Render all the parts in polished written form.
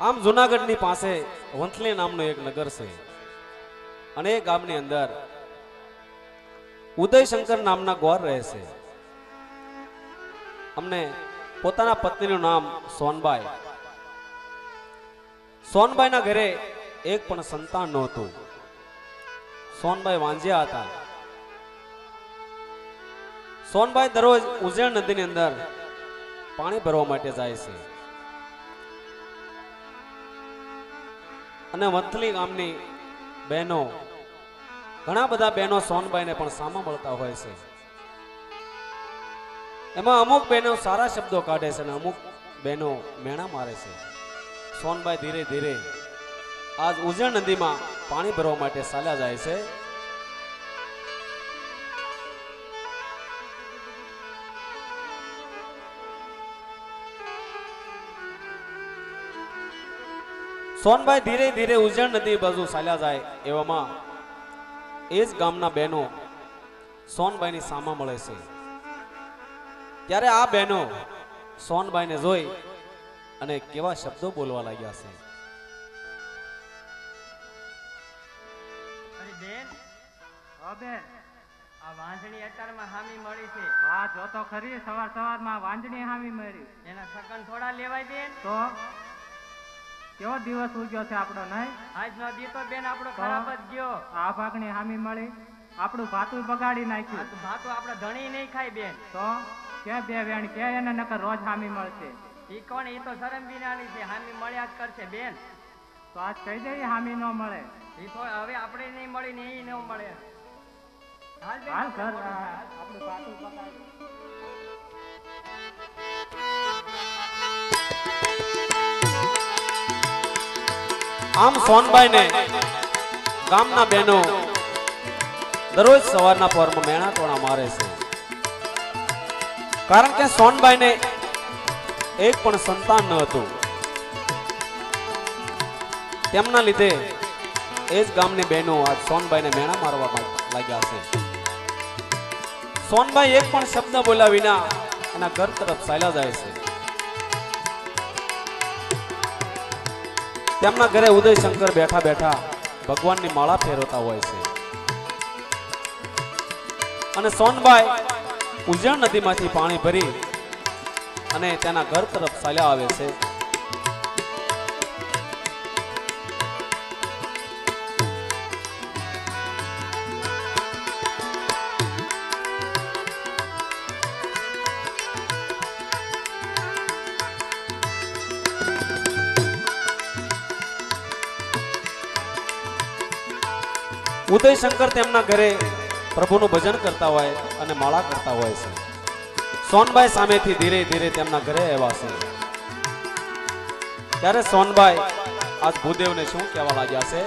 આમ જુનાગઢની પાસે વંથલી નામનું એક નગર છે અને એ ગામની અંદર ઉદયશંકર નામના ગોર રહે છે. અમને પોતાના પત્નીનું નામ સોનબાઈ. સોનબાઈના ઘરે એક પણ સંતાન નહોતું. સોનબાઈ વાંજ્યા હતા. સોનબાઈ દરરોજ ઉજેણ નદીની અંદર પાણી ભરવા માટે જાય છે અને વંથલી ગામની બહેનો, ઘણા બધા બહેનો સોનબાઈને પણ સામા મળતા હોય છે. એમાં અમુક બહેનો સારા શબ્દો કાઢે છે અને અમુક બહેનો મેણા મારે છે. સોનબાઈ ધીરે ધીરે આજ ઉજેણ નદીમાં પાણી ભરવા માટે ચાલ્યા જાય છે. સોનબાઈ ધીરે ધીરે ઉજેણ નદી બાજુ ચાલ્યા જાય એવામાં એ જ ગામના બહેનો સોનબાઈની સામા મળે છે. ત્યારે આ બહેનો સોનબાઈને જોઈ અને કેવા શબ્દો બોલવા લાગ્યા છે. અરે બેન, ઓ બેન, આ વાંજણી અત્યારમાં હામી મળી છે. હા, જો તો ખરી, સવારમાં વાંજણી હામી મળી. એના સગન થોડા લેવાય બેન? તો કેવો દિવસ ઉગ્યો છે આપણો, નહીં? આજનો દી તો બેન આપણો ખરાબ જ ગયો. આ ભાગની હામી મળી, આપણું ભાતું બગાડી નાખ્યું. આ ભાતું આપણે ધણી નહીં ખાય બેન. તો કે બે વેણ કે એને નકર રોજ હામી મળશે. ઈ કોણ? ઈ તો શરમ વિનાની છે. હામી મળ્યા જ કરશે બેન. તો આજ કહી દઈએ હામી ન મળે. ઈ તો હવે આપણે નહીં મળી ને ઈ ન મળે. હાલ બેન, હાલ ઘર આપણું ભાતું બગાડી. આમ સોનબાઈને ગામના બહેનો દરરોજ સવારના પરમાં મેણા ટોણા મારે છે. કારણ કે સોનબાઈને એક પણ સંતાન ન હતું. તેમના લીધે એ જ ગામની બહેનો આજ સોનબાઈને મેણા મારવા લાગ્યા છે. સોનબાઈ એક પણ શબ્દ બોલ્યા વિના એના ઘર તરફ ચાલ્યા જાય છે. તેમના ઘરે ઉદયશંકર બેઠા બેઠા ભગવાનની માળા ફેરવતા હોય છે અને સોનબાઈ ઉજેણ નદીમાંથી પાણી ભરી અને તેના ઘર તરફ ચાલ્યા આવે છે. ઉદયશંકર તેમના ઘરે પ્રભુનું ભજન કરતા હોય અને માળા કરતા હોય છે. સોનબાઈ સામેથી ધીરે ધીરે તેમના ઘરે આવ્યા છે. ત્યારે સોનબાઈ આજ ભૂદેવને શું કહેવા લાગ્યા છે?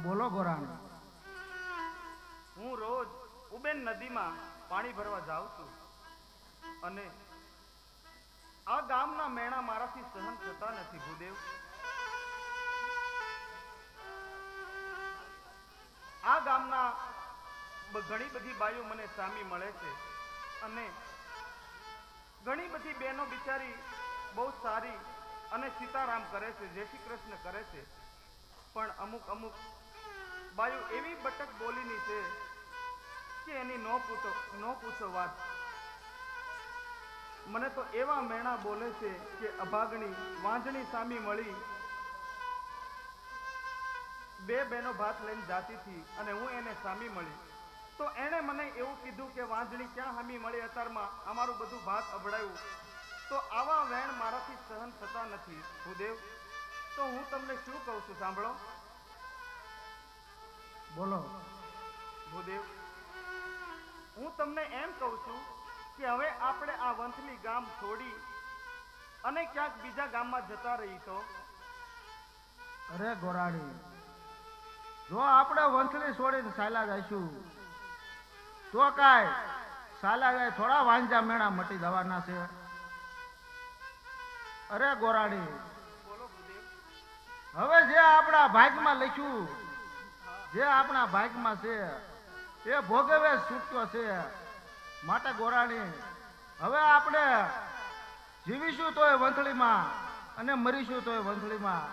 બોલો ગોરાણ. હું રોજ ઉબેન નદીમાં પાણી ભરવા જાઉં છું અને આ ગામના મેણા મારાથી સહન થતા નથી ભૂદેવ. આ ગામના ઘણી બધી બાઈઓ મને સામી મળે છે અને ઘણી બધી બહેનો બિચારી બહુ સારી અને સીતારામ કરે છે, જય શ્રી કૃષ્ણ કરે છે, પણ અમુક અમુક બાયુ એવી બટક બોલીની છે કે એની નો પૂછો વાત. મને તો એવા મેણા બોલે છે કે અભાગણી વાંજણી સામી મળી, બે બહેનો ભાત લઈને જાતી હતી અને હું એને સામી મળી તો એણે મને એવું કીધું કે વાંજણી ક્યાં સામી મળી, અત્યારમાં અમારું બધું ભાત અભડાયું. તો આવા વેણ મારાથી સહન થતા નથી ભૂદેવ. તો હું તમને શું કહું છું, સાંભળો. બોલો ભૂદેવ, હું તમને એમ કહું છું કે હવે આપણે આ વંથલી ગામ છોડી અને ક્યાંક બીજા ગામમાં જતા રહી તો. અરે ગોરાડી, જો આપણે વંથલી છોડીને સાલા જઈશું તો કાંઈ સાલા જાય થોડા વાંજા મેણા મટી જવાના છે. અરે ગોરાણી, હવે જે આપણા ભાગમાં લખ્યું, જે આપણા ભાગમાં છે એ ભોગવે છૂટ્યો છે. માટે ગોરાણી, હવે આપણે જીવીશું તોય વંથલીમાં અને મરીશું તોય વંથલીમાં.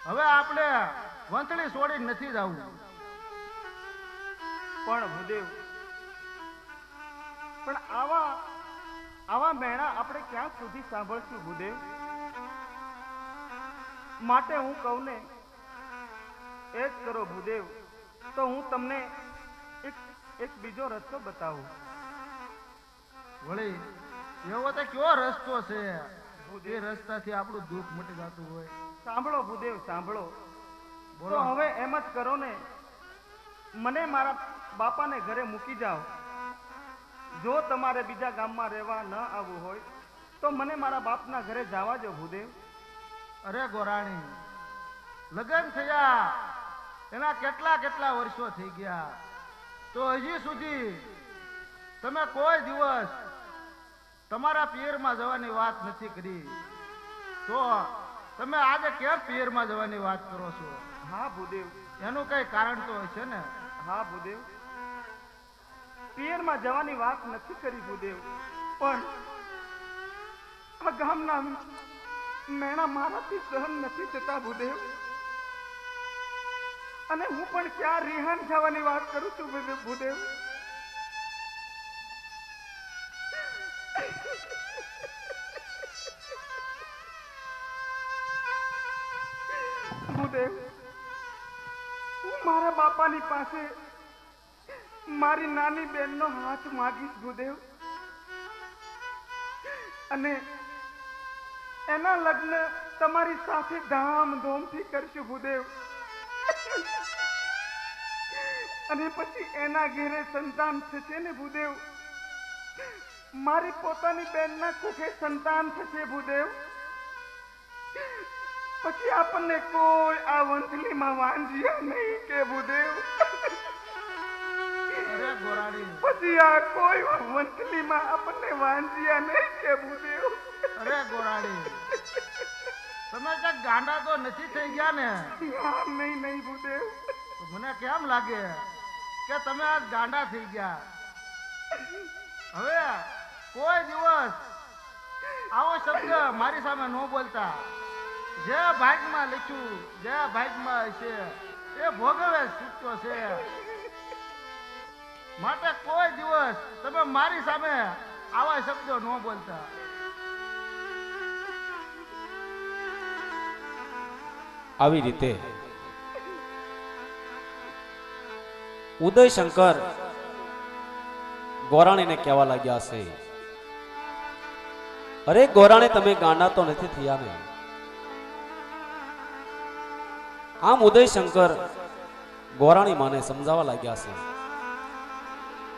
હવે આપણે વંથલી છોડી નથી જવું. પણ ભૂદેવ, પણ આવા મેણા આપણે ક્યાં સુધી સાંભળશું ભૂદેવ? માટે હું કહું ને, એ જ કરો ભૂદેવ. તો હું તમને એક બીજો રસ્તો બતાવું. વળી એવો તો કયો રસ્તો છે એ રસ્તાથી આપણું દુઃખ મટી જતું હોય? સાંભળો ભૂદેવ, સાંભળો. બોલો. તો હવે એમ જ કરો ને, મને મારા બાપાને ઘરે મૂકી જાઓ. જો તમારે બીજા ગામમાં રહેવા ન આવવું હોય તો મને મારા બાપના ઘરે જવા દો ભૂદેવ. અરે ગોરાણી, લગ્ન થયા એના કેટલા કેટલા વર્ષો થઈ ગયા, તો હજી સુધી તમે કોઈ દિવસ તમારા પિયરમાં જવાની વાત નથી કરી. તો તમે આજે કેમ પિયરમાં જવાની વાત કરો છો? હા ભૂદેવ, એનું કઈ કારણ તો હશે ને? હા ભૂદેવ, પિયરમાં જવાની વાત નથી કરી ભૂદેવ, પણ આ ગામના મેણા મારાથી સહન નથી થતા ભૂદેવ. અને હું પણ ક્યાં રિહાન થવાની વાત કરું છું ભૂદેવ. ભૂદેવ, હું મારા બાપાની પાસે મારી નાની બેનનો હાથ માગીશ ભૂદેવ, અને એના લગ્ન તમારી સાથે ધામધૂમથી કરશું ભૂદેવ. અને પછી એના ઘેરે સંતાન થશે ને ભૂદેવ, મારી પોતાની બેનના કુખે સંતાન થશે ભૂદેવ. પછી આપણને કોઈ આ વંથલીમાં વાંજ્યા નહીં કે ભૂદેવ. અરે ગોરાણી, પછી આ કોઈ વંથલીમાં આપણને વાંજ્યા નહીં કે ભૂદેવ. અરે ગોરાણી, તમે ક્યાંક ગાંડા તો નથી થઈ ગયા ને? હા, નહીં નહીં ભૂદેવ. તો મને કેમ લાગે કે તમે આજ ગાંડા થઈ ગયા. હવે કોઈ દિવસ આવો શબ્દ મારી સામે ન બોલતા. જે ભાગમાં લખ્યું, જે ભાગમાં હશે એ ભોગવે છૂટતો છે. માટે કોઈ દિવસ તમે મારી સામે આવા શબ્દો ન બોલતા. આવી રીતે ઉદયશંકર ગોરાણીને કહેવા લાગ્યા છે, અરે ગોરાણી, તમે ગાંડા તો નથી થયા ને? આમ ઉદયશંકર ગોરાણી માને સમજાવવા લાગ્યા છે.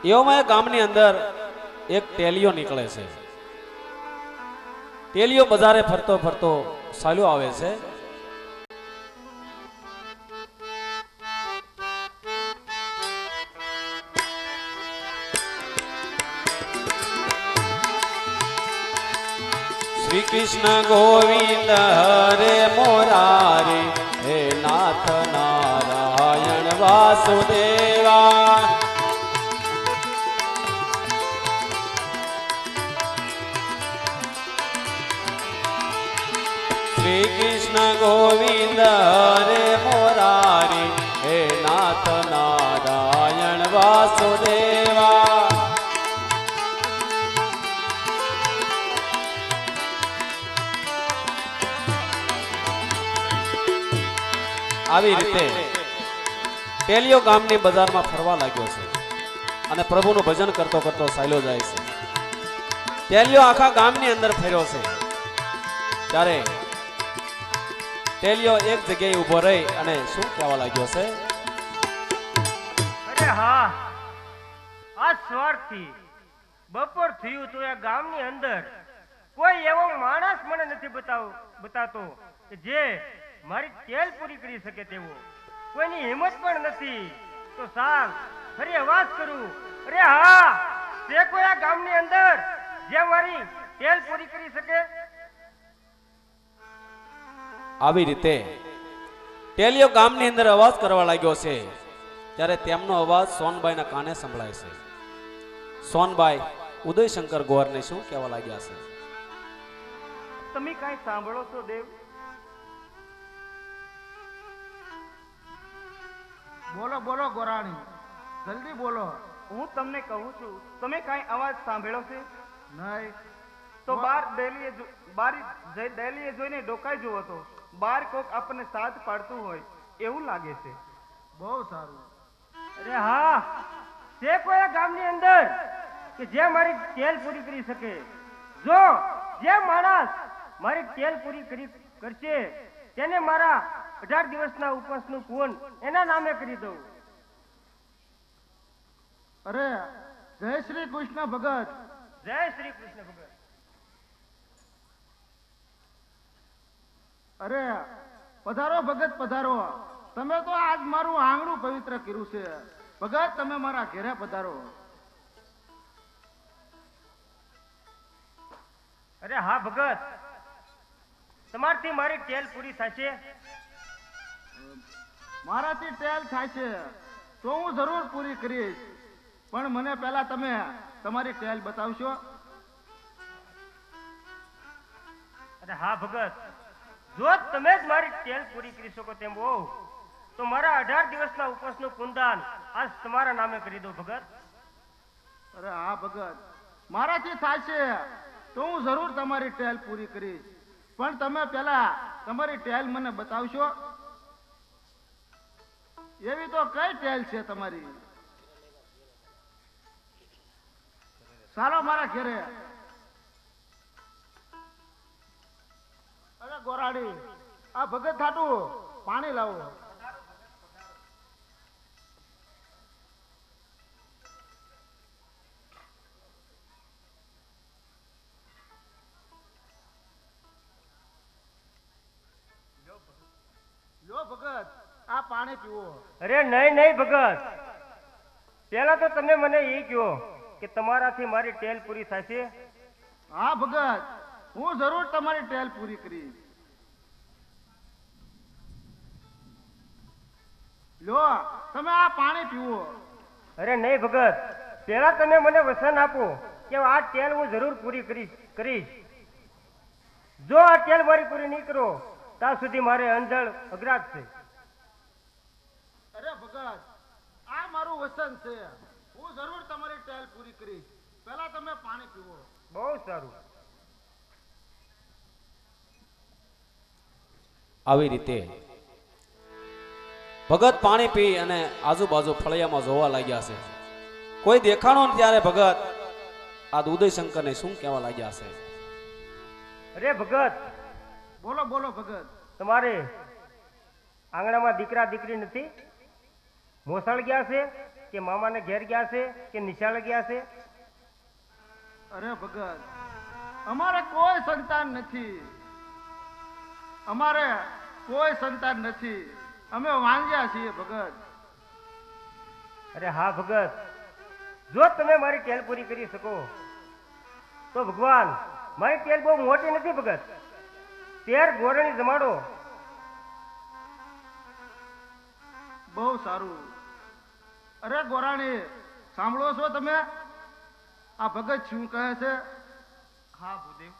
એવામાં ગામની અંદર એક ટેલિયો નીકળે છે. ટેલિયો બજારે ફરતો ફરતો ચાલ્યો આવે છે. શ્રી કૃષ્ણ ગોવિંદ હરે મોરારી, હે નાથ નારાયણ વાસુદેવા. શ્રી કૃષ્ણ ગોવિંદ હરે મોરારી, હે નાથ નારાયણ વાસુદેવા. આવી રીતે ટેલિયો ગામની બજારમાં ફરવા લાગ્યો છે અને પ્રભુનું ભજન કરતો કરતો ચાલ્યો જાય છે. ટેલિયો આખા ગામની અંદર ફર્યો છે. ત્યારે ટેલિયો એક જગ્યાએ ઊભો રહી અને શું કહેવા લાગ્યો છે? અરે હા, આ સ્વાર્થી બપોર થયું તો આ ગામની અંદર કોઈ એવો માણસ મને નથી બતાતો કે જે મારી તેલ પૂરી કરી શકે તેવો. કોઈની હિંમત પણ નથી. તો ચાલ ફરી અવાજ કરું. અરે હા, તે કોઈ આ ગામની અંદર જે મારી તેલ પૂરી કરી શકે? આવી રીતે ટેલિયો ગામની અંદર અવાજ કરવા લાગ્યો છે ત્યારે તેમનો અવાજ સોનબાઈના કાને સંભળાય છે. સોનબાઈ ઉદયશંકર ગોરને શું કહેવા લાગ્યા છે? તમે કાંઈ સાંભળો છો દેવ? બોલો બોલો ગોરાણી, જલ્દી બોલો. હું તમને કહું છું, તમે કાંઈ અવાજ સાંભળ્યો છે? નહીં. તો ડેલીએ જોઈને ડોકાઈ જુઓ તો બાર કોક આપણને સાથ પાડતું હોય એવું લાગે છે. બહુ સારું. અરે હા, તે કોઈ આ ગામની અંદર કે જે મારી તેલ પૂરી કરી શકે. જો જે માણસ મારી તેલ પૂરી કરશે તેને મારા 18 દિવસના ઉપવાસનું પૂન એના નામે કરી દઉં. અરે જય શ્રી કૃષ્ણ ભગત. જય શ્રી કૃષ્ણ ભગત. અરે પધારો ભગત પધારો. તમે તો આજ મારું આંગણું પવિત્ર કર્યું છે. ભગત તમે મારા ઘેરે પધારો. અરે હા ભગત, તમારથી મારી તેલ પૂરી થશે? મારાથી ટેલ થાય છે તો હું જરૂર પૂરી કરીશ, પણ મને પહેલા તમે તમારી ટેલ બતાવશો? અરે હા ભગત, જો તમે જ મારી તેલ પૂરી કરી શકો તેમ હો તો મારા 18 દિવસના ઉપવાસનું પુનદાન આજ તમારા નામે કરી દો ભગત. અરે હા ભગત, મારાથી થાય છે તો હું જરૂર તમારી ટેલ પૂરી કરીશ, પણ તમે પહેલા તમારી ટેલ મને બતાવશો? એવી તો કઈ ટેલ છે તમારી? ચાલો મારા ઘેરે. અરે ગોરાડી, આ ભગત થાટું પાણી લાવો. લો ભગત, આ પાણી પીવો. અરે નહીં નહીં ભગત, પેલા તો તમે મને એ કહો કે તમારાથી મારી તેલ પૂરી થશે? હા ભગત, હું જરૂર તમારી ટેલ પૂરી કરીશ. લો તમે આ પાણી પીવો. અરે નહીં ભગત, પેલા તમે મને વચન આપો કે આ તેલ હું જરૂર પૂરી કરીશ. જો આ તેલ મારી પૂરી નહીં કરો ત્યાં સુધી મારે અંજળ અઘરાટ છે. અરે ભગત, આ મારું વચન છે, હું જરૂર તમારી ટેલ પૂરી કરીશ. પહેલા તમે પાણી પીવો. બહુ સારું. આવી રીતે ભગત પાણી પી અને આજુબાજુ ફળિયામાં જોવા લાગ્યા છે. કોઈ દેખાણો ને ત્યારે ભગત આ ઉદયશંકરને શું કહેવા લાગ્યા છે? અરે ભગત, બોલો બોલો ભગત. તમારે આંગણામાં દીકરા દીકરી નથી? મોસાળ ગયા છે કે મામાને ઘેર ગયા છે કે નિશાળ ગયા છે? અરે ભગત, અમારે કોઈ સંતાન નથી. અમારે કોઈ સંતાન નથી. અમે વાંજ્યા છીએ ભગત. અરે હા ભગત, જો તમે મારી તેલ પૂરી કરી શકો તો ભગવાન મારી તેલ બહુ મોટી નથી ભગત, 13 ગોરણી જમાડો. બહુ સારું. અરે ગોરાણી, સાંભળો છો તમે? આ ભગત શું કહે છે? હા ભૂદેવ.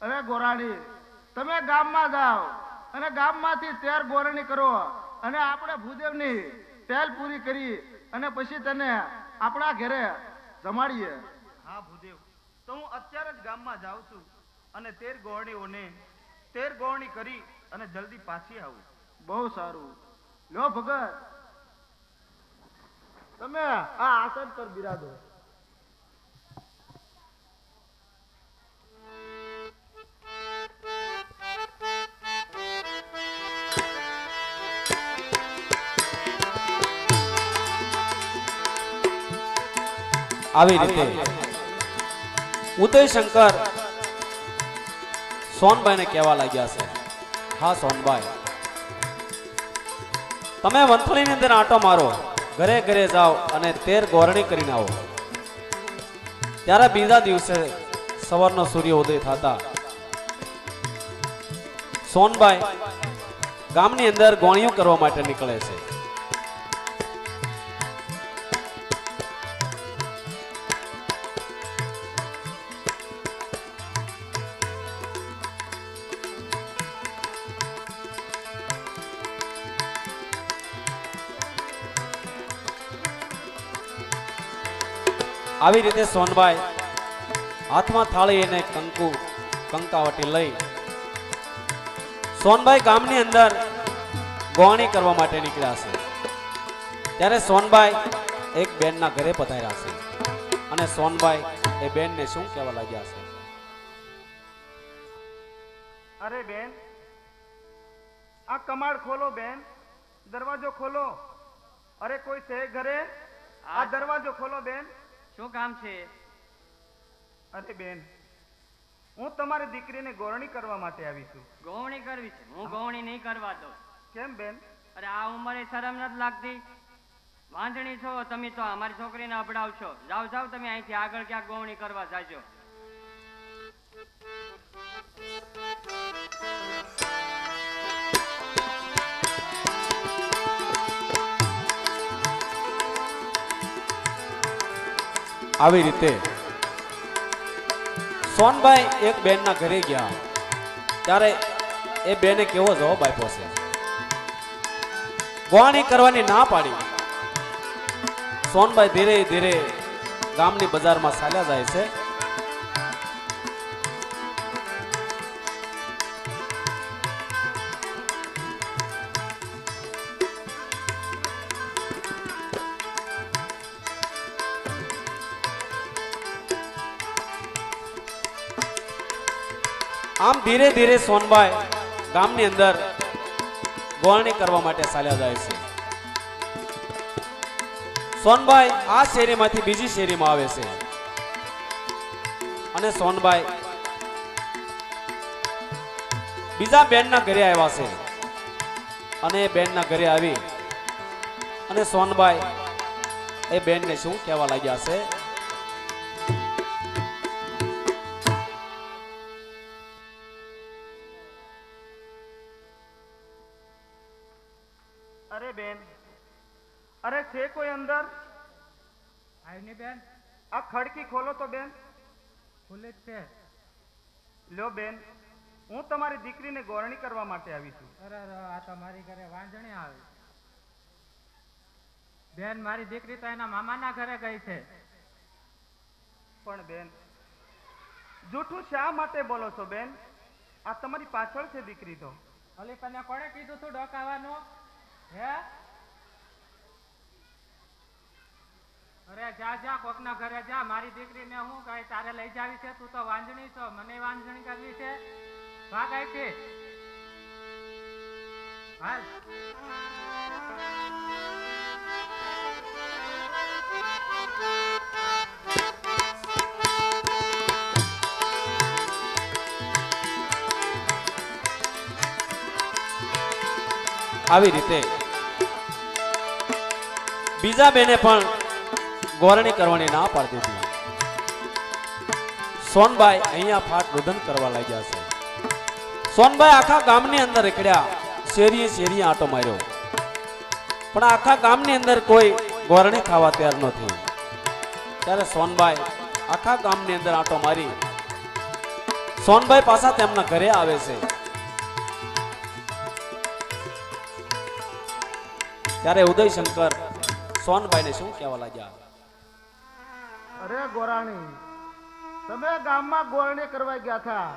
અરે ગોરાણી, તમે ગામમાં જાઓ અને ગામમાંથી 13 ગોરણી કરો અને આપણે ભૂદેવની તેલ પૂરી કરી અને પછી તેને આપણા ઘરે જમાડીએ. હા ભૂદેવ, તો હું અત્યારે જ ગામમાં જાઉં છું અને 13 ગોળણીઓને 13 ગોળણી કરી અને જલ્દી પાછી આવું. બહુ સારું. લો ભગત, તમે આ આસન પર બિરાજો. આવી રીતે ઉદયશંકર સોનબાઈને કહેવા લાગ્યા છે, હા સોનબાઈ, તમે વંથલીની અંદર આંટો મારો, ઘરે ઘરે જાઓ અને 13 ગોરણી કરીને આવો. ત્યારે બીજા દિવસે સવારનો સૂર્ય ઉદય થતા સોનબાઈ ગામની અંદર ગોણિયું કરવા માટે નીકળે છે. આવી રીતે સોનબાઈ હાથમાં થાળી અને કંકાવટી લઈ સોનબાઈ ગામની અંદર ગોવણી કરવા માટે નીકળ્યા છે. ત્યારે સોનબાઈ એક બેનના ઘરે પધાર્યા છે અને સોનબાઈ એ બેનને શું કહેવા લાગ્યા છે? અરે બેન, આ કમાડ ખોલો બેન, દરવાજો ખોલો. અરે કોઈ છે ઘરે? આ દરવાજો ખોલો બેન. શું કામ છે? અરે બેન, હું તમારી દીકરીને ગોરણી કરવા માટે આવી છું. ગોવણી કરવી છે? હું ગોવણી નહીં કરવા દઉં. કેમ બેન? અરે આ ઉંમરે શરમ નથી લાગતી? વાંધણી છો તમે તો, અમારી છોકરીને અભડાવશો. જાઓ જાઓ તમે અહીંથી આગળ ક્યાંક ગોવણી કરવા જાજો. આવી રીતે સોનબાઈ એક બેનના ઘરે ગયા. ત્યારે એ બેને કેવો જવાબ આપ્યો છે? ગોવણી કરવાની ના પાડી. સોનબાઈ ધીરે ધીરે ગામની બજારમાં ચાલ્યા જાય છે. આમ ધીરે ધીરે સોનબાઈ ગામની અંદર ગોવણી કરવા માટે ચાલ્યા જાય છે. સોનબાઈ આ શેરીમાંથી બીજી શેરીમાં આવે છે અને સોનબાઈ બીજા બેનના ઘરે આવ્યા છે અને એ બેનના ઘરે આવી અને સોનબાઈ એ બેનને શું કહેવા લાગ્યા છે? અરે બેન, અરે છે કોઈ અંદર? આવીને બેન આ ખડકી ખોલો તો બેન. ખુલ્લી જ છે. લ્યો બેન, હું તમારી દીકરીને ગોરણી કરવા માટે આવી છું. અરે આ તો મારી ઘરે વાંધણી આવી. બેન મારી દીકરી તો એના મામાના ઘરે ગઈ છે. પણ બેન, જૂઠું શા માટે બોલો છો બેન? આ તમારી પાછળ છે દીકરી તો. ઓલી તને કોણે કીધું તું ડોકાવાનું? હે? અરે જા જા, કોકના ઘરે જા. મારી દીકરીને હું કઈ તારે લઈ જાવી છે? તું તો વાંજણી છો, મને વાંજણી કરવી છે. ભાગ અહીંથી. હાલ. આવી રીતે બીજા બેને પણ ગોરણી કરવાની ના પાડી દીધી. સોનબાઈ અહીંયા ફાટ રુદન કરવા લાગ્યા છે. સોનબાઈ આખા ગામની અંદર નીકળ્યા, શેરીએ શેરીએ આંટો માર્યો, પણ આખા ગામની અંદર કોઈ ગોરણી ખાવા તૈયાર નથી. ત્યારે સોનબાઈ આખા ગામની અંદર આંટો મારી સોનબાઈ પાછા તેમના ઘરે આવે છે. ત્યારે ઉદયશંકર સોનબાઈને શું કહેવા લાગ્યા? અરે ગોરાણી, તમે ગામમાં ગોરણી કરવા ગયા હતા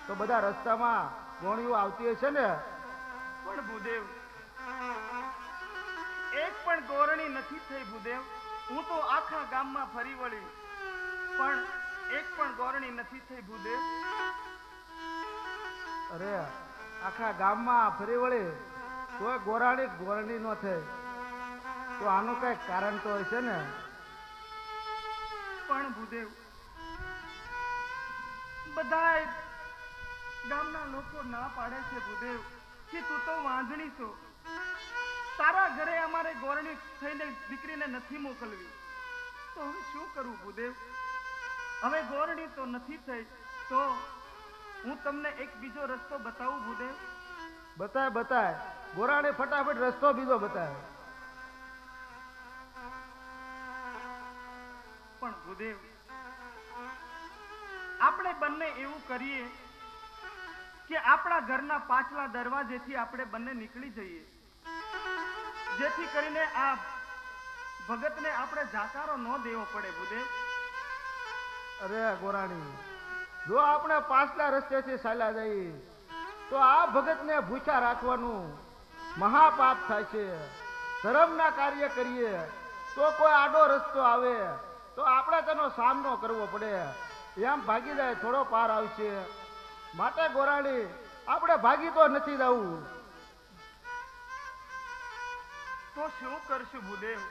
તો બધા રસ્તામાં ગોણીઓ આવતી હશે ને? પણ ભૂદેવ, એક પણ ગોરણી નથી થઈ ભૂદેવ. હું તો આખા ગામમાં ફરી વળી, પણ એક પણ ગોરણી નથી થઈ ભૂદેવ. અરે આખા ગામમાં ફરી વળી તોય ગોરણી ન થઈ તો આનું કઈ કારણ તો હશે ને? પણ ભૂદેવ, બધાય ગામના લોકો ના પાડે છે ભૂદેવ કે તું તો વાંધણી છો, તારા ઘરે અમારે ગોરણી થઈને દીકરીને નથી મોકલવી, તો હવે શું કરું ભૂદેવ? હવે ગોરણી તો નથી થઈ, તો હું તમને એક બીજો રસ્તો બતાવું ભૂદેવ? બતાય બતાય, ગોરાણી ફટાફટ રસ્તો બીજો બતાય. પણ ભૂદેવ, આપણે બંને એવું કરીએ કે આપણા ઘરના પાછલા દરવાજેથી આપણે બંને નીકળી જઈએ, જેથી કરીને આ ભગતને આપણે જાકારો ન દેવો પડે ભૂદેવ. અરે ગોરાણી, જો આપણે પાછલા રસ્તેથી ચાલ્યા જઈએ તો આ ભગતને ભૂખ્યા રાખવાનું મહાપાપ થાય છે. ધર્મના કાર્ય કરીએ તો કોઈ આડો રસ્તો આવે તો આપણે તેનો સામનો કરવો પડે. એમ ભાગી જાય થોડો પાર આવશે. માટે ગોરાણી, આપણે ભાગી તો નથી જવું. તો શું કરશું ભૂદેવ?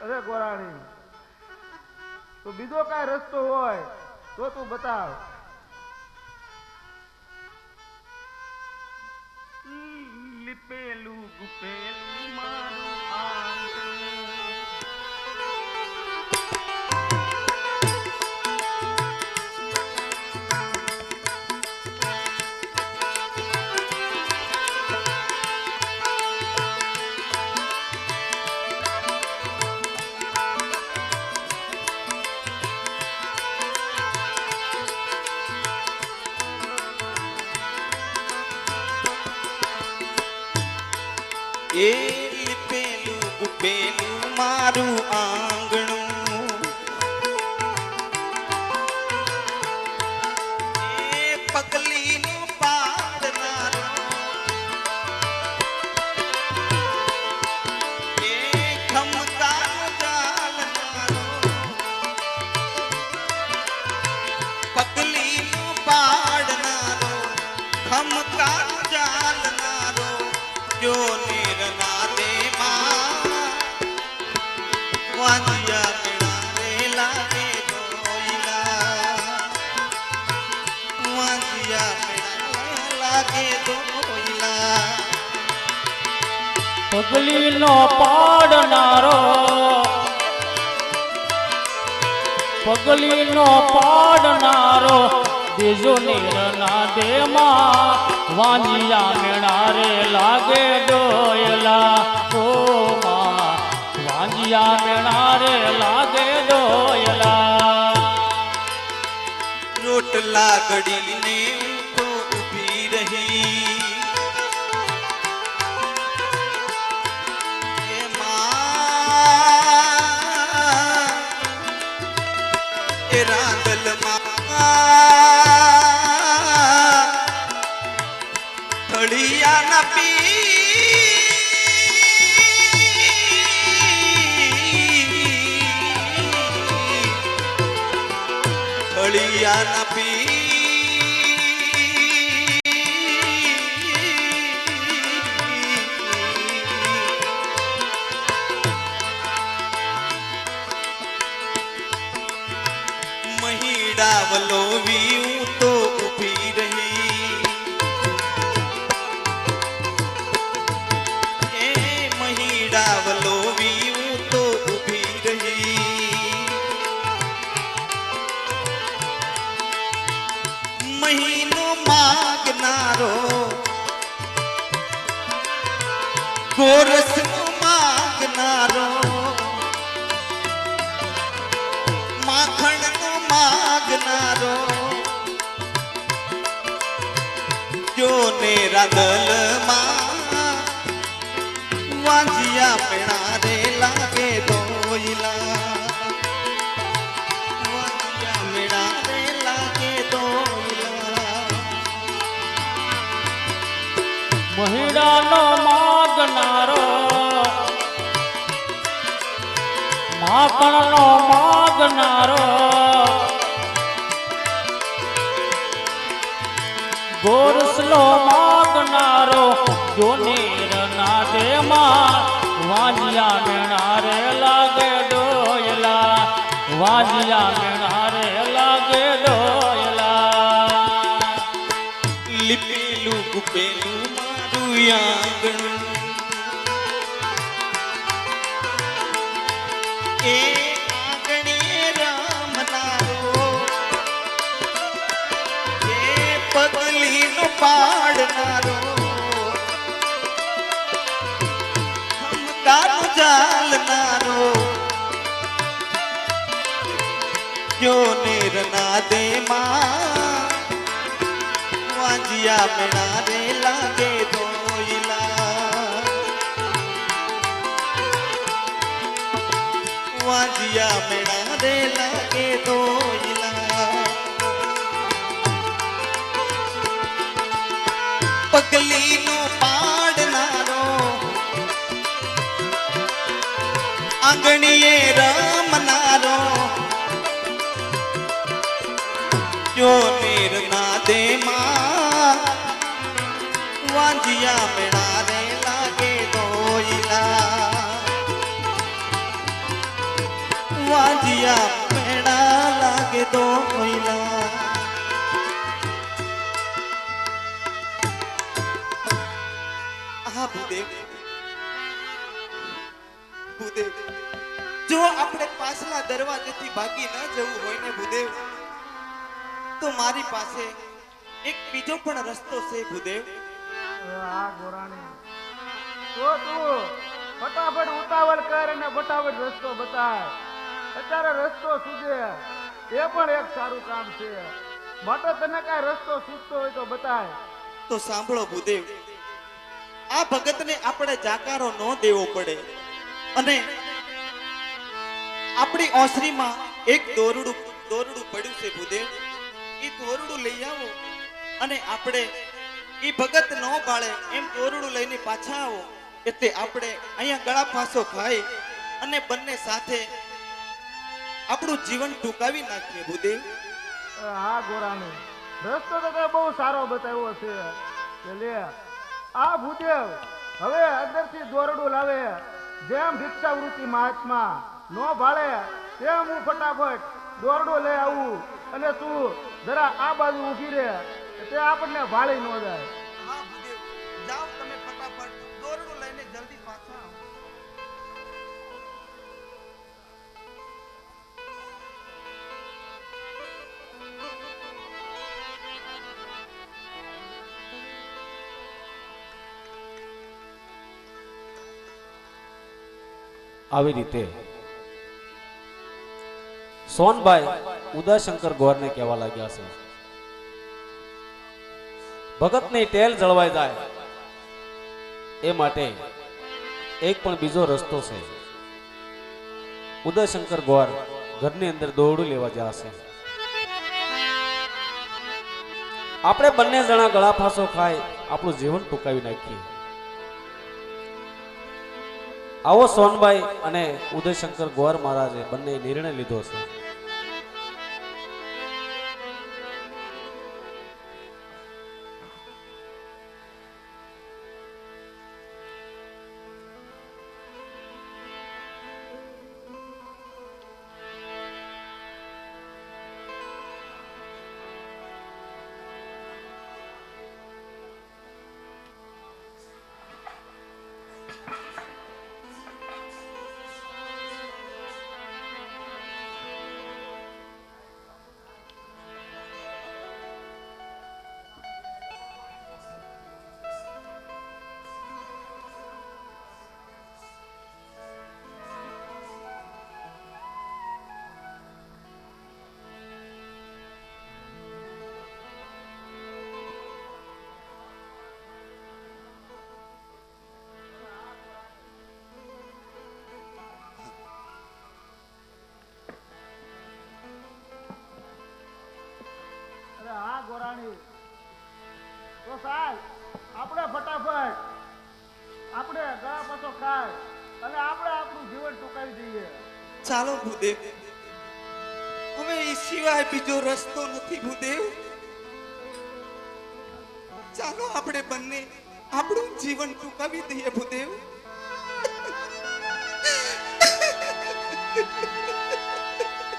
અરે ગોરાણી, તો બીજો કાંઈ રસ્તો હોય તો તું બતાવ. લીપેલું ગુપેલું મારું આંગણું, એ લીપેલું ગુપેલું મારું આંગણું, એ પગલીનું પાડનારો, એ ખમકાનું ચાલનારો, પગલીનું પાડનારો, ખમકાનું ચાલનારો, જો પગલીનો પાડનારો, પગલીનો પાડનારો, બીજો નીરના દેમાં વાંજિયા મેળા રે લાગે ડોયલા. ઓ માં વાંજિયા મેળા રે લાગે ડોયલા. રોટલા ઘડીને તો ઊભી રહી, એ રાંદલમાં થળિયા ના થળિયા ના મહીડાવલો વીઉ તો ઊભી રહી, એ મહીડાવલો વીઉ તો ઊભી રહી. મહીનો માગનારો, ગોરસનો માગનારો, માખણનો માગનારો, જો ને રાંદલમાં વાંજિયા મેળા રે લાગે ડોયલા. વાંજિયા મેળા રે લાગે ડોયલા. મહિડાનો માગનારો, માખણનો માગનારો, ગોરસનો માગનારો, જો નીરના દેમાં વાંજિયા મેળા રે લાગે ડોયલા. વાંજિયા મેળા રે લાગે ડોયલા. લીપેલું ગુપેલું મારું મારું આંગણું એ આંગણીએ રમનારો એ પગલીનો પાડનારો હમકાનું ચાલનારો જો નિરના દે માં વાંજિયા મેળા રે લાગે ધોઈલા વાંજિયા મેળા રે લાગે ધોઈલા પગલીનો પાડનારો આંગણીએ રમનારો જો નિરના દે માં વાંજિયા મેળા રે લાગે ધોઈલા વાંજિયા મેળા લાગે ધોઈલા હા ભૂદેવ ભૂદેવ જો આપણે પાછલા દરવાજેથી ભાગી ન જવું હોય ને ભૂદેવ તો મારી પાસે એક બીજો પણ રસ્તો છે ભૂદેવ આ ગોરાણી તો તું ફટાફટ ઉતાવળ કર અને ફટાફટ રસ્તો બતાય અત્યારે રસ્તો સૂજે એ પણ એક સારું કામ છે માટે તને કાંઈ રસ્તો સૂચતો હોય તો બતાય તો સાંભળો ભૂદેવ આ ભગતને આપણે જાકારો ન દેવો પડે અને આપણી ઓસરીમાં એક દોરડું પડ્યું છે ભૂદેવ એ દોરડું લઈ આવો અને આપણે એ ભગત ન બાળે એમ દોરડું લઈને પાછા આવો એટલે આપણે અહીંયા ગળા ફાંસો ખાઈ અને બંને સાથે આપણું જીવન ટૂંકાવી નાખીએ ભૂદેવ હા ગોરાણી રસ્તો તો તે બહુ સારો બતાવ્યો છે કે લે આ ભૂદેવ હવે અંદરથી દોરડું લાવે જેમ ભિક્ષાવૃત્તિ મહાત્મા નો ભાળે તેમ હું ફટાફટ દોરડું લઈ આવું અને તું જરા આ બાજુ ઊભી રહે તે આપણને ભાળી ન જાય હા ભૂદેવ જાઓ તમે ફટાફટ દોરડું લઈને જલ્દી પાછા આવો આવી રીતે સોનભાઈ ઉદયશંકર ગોરને કહેવા લાગ્યા છે ભગતની ટેલ જળવાઈ જાય એ માટે એક પણ બીજો રસ્તો છે ઉદયશંકર ગોર ઘરની અંદર દોરડું લેવા જશે આપણે બંને જણા ગળા ફાંસો ખાઈ આપણું જીવન ટૂંકાવી નાખીએ આવો સોનભાઈ અને ઉદયશંકર ગોર મહારાજે બંને નિર્ણય લીધો છે હા ગોરાણી તો સાહેબ આપણે ફટાફટ આપણે ગળા પાછો ખાય અને આપણે આપણું જીવન ટૂંકાવી દઈએ ચાલો ભૂદેવ હવે એ સિવાય બીજો રસ્તો નથી ભૂદેવ ચાલો આપણે બંને આપણું જીવન ટૂંકાવી દઈએ ભૂદેવ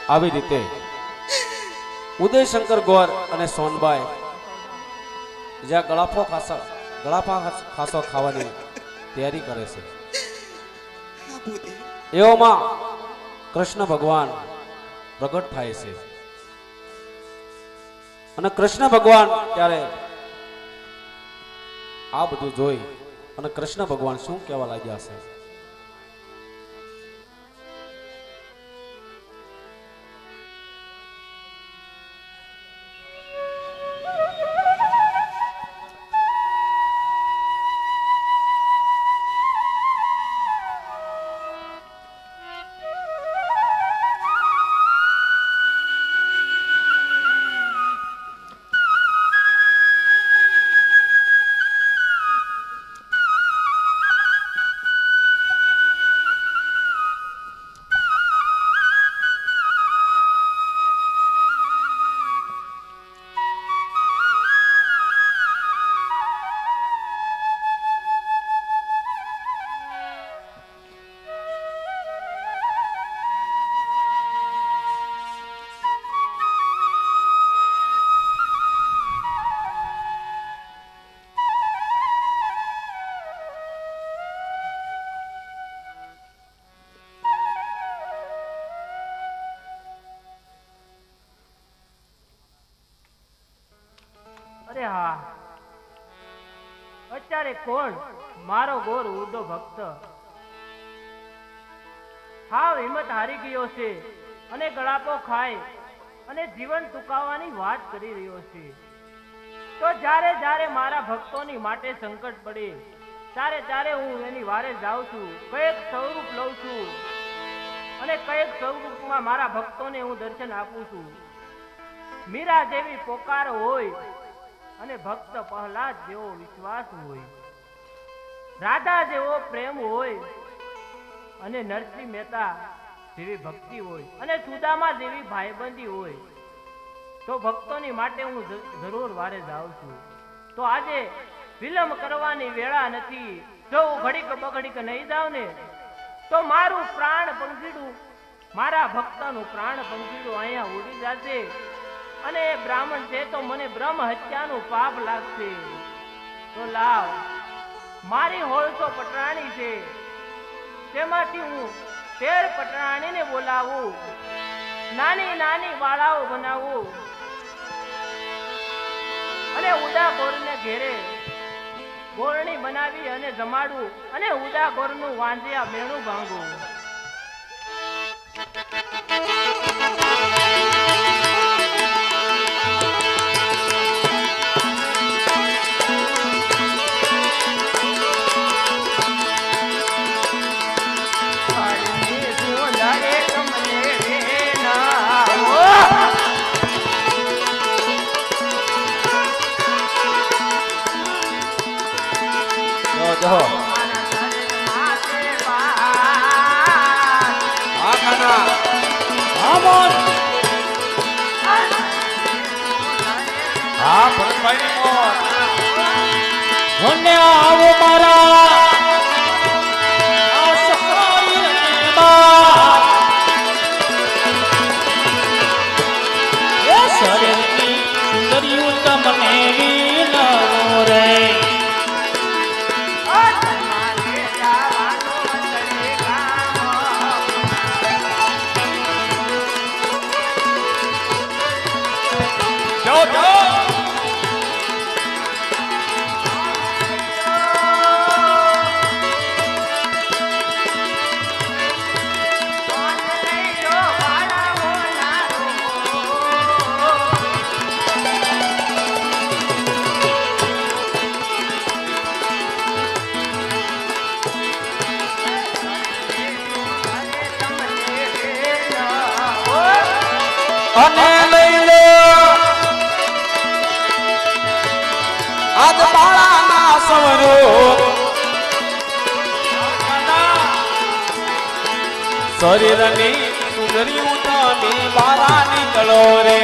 આવી રીતે ઉદયશંકર ગોર અને સોનબાઈ જ્યાં ગળાફા ખાસો ખાવાની તૈયારી કરે છે હા ભૂદેવ. એવામાં કૃષ્ણ ભગવાન પ્રગટ થાય છે અને કૃષ્ણ ભગવાન ત્યારે આ બધું જોઈ અને કૃષ્ણ ભગવાન શું કહેવા લાગ્યા છે? અરે હા, અત્યારે કોણ મારો ગોર ઉડો ભક્ત હાવ હિંમત હારી ગયો છે અને ગળાપો ખાય અને જીવન ટૂંકાવવાની વાત કરી રહ્યો છે. તો જ્યારે જ્યારે મારા ભક્તોની માટે સંકટ પડે ત્યારે ત્યારે હું એની વારે જાઉં છું, કયેક સ્વરૂપ લઉં છું અને કયેક સ્વરૂપમાં મારા ભક્તોને હું દર્શન આપું છું. મીરા જેવી પોકાર હોય અને ભક્ત પ્રહલાદ જેવો વિશ્વાસ હોય, રાધા જેવો પ્રેમ હોય અને નરસિંહ મહેતા જેવી ભક્તિ હોય અને સુદામા જેવી ભાઈબંધી હોય, તો ભક્તોની માટે હું જરૂર વારે જાઉં છું. તો આજે વિલંબ કરવાની વેળા નથી. જો હું ઘડીક બઘડીક નહીં જાઉં ને તો મારું પ્રાણ પંખીડું, મારા ભક્તનું પ્રાણ પંખીડું અહીંયા ઉડી જશે અને એ બ્રાહ્મણ છે તો મને બ્રહ્મ હત્યાનું પાપ લાગશે. તો લાવ, મારી 100 પટરાણી છે, તેમાંથી હું 13 પટરાણીને બોલાવું, નાની નાની બાળાઓ બનાવું અને ઉદા ગોરને ઘેરે ગોરણી બનાવી અને જમાડું અને ઉદા ગોરનું વાંજિયા બેણું ભાંગું. જહો હા ખાના હા બોલ. હા ભરતભાઈ ની મોત મને આવો મારા આ સફાઈ બા એ શરીરની સુંદરીઓ તમને વિનો રે. અને લઈ લો આજ બાળાના સવરો શરીરની સુંદરી તમે બારા નીકળો રે.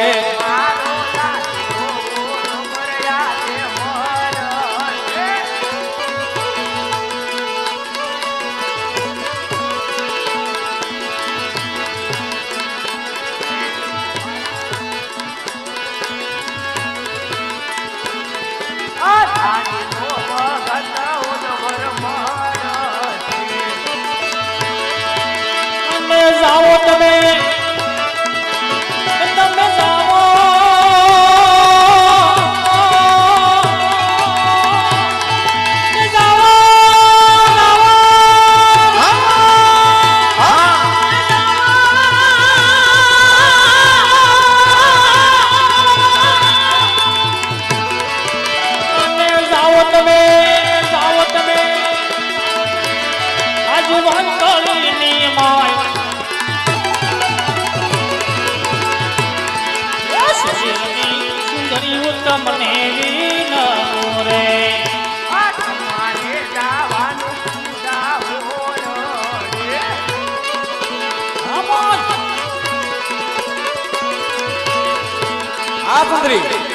સુંદરી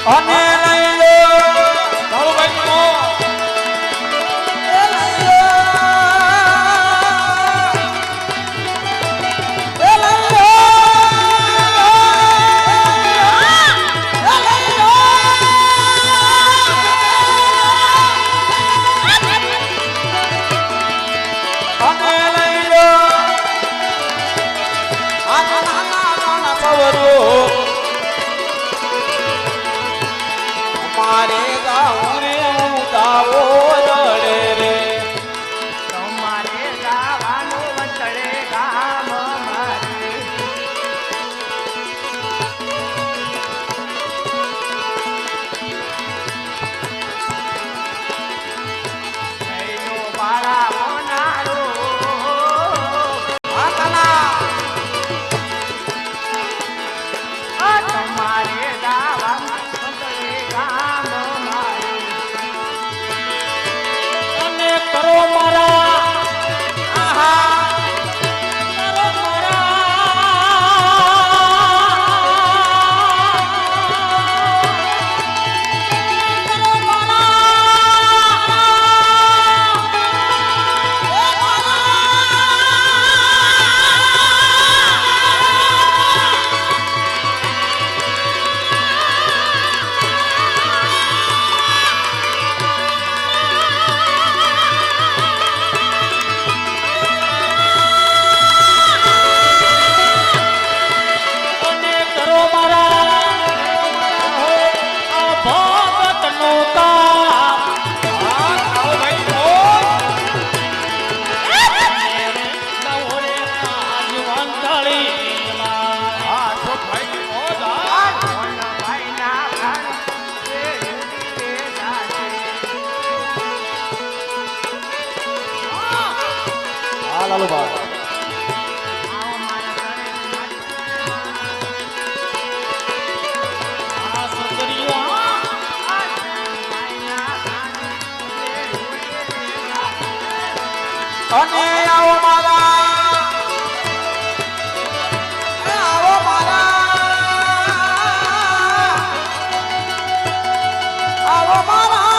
અને લઈ લો મારે ગાઉં રે હું ગાવો રડે રે તમારે ગાવાનું વંતળે ગામ મારે નૈનો બાળા મોનારો તમારે ગાવાનું વંતળે ગામ મારે અને કરો મારા કરો લાલુ બાળ આ સુંદરીઓ અને આવો મારા આવો મારા આવો મારા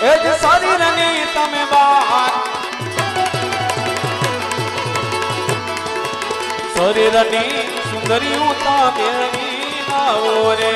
એ જ શરીરની તમે બાત શરીરની સુંદરીઓ તમે નાવો રે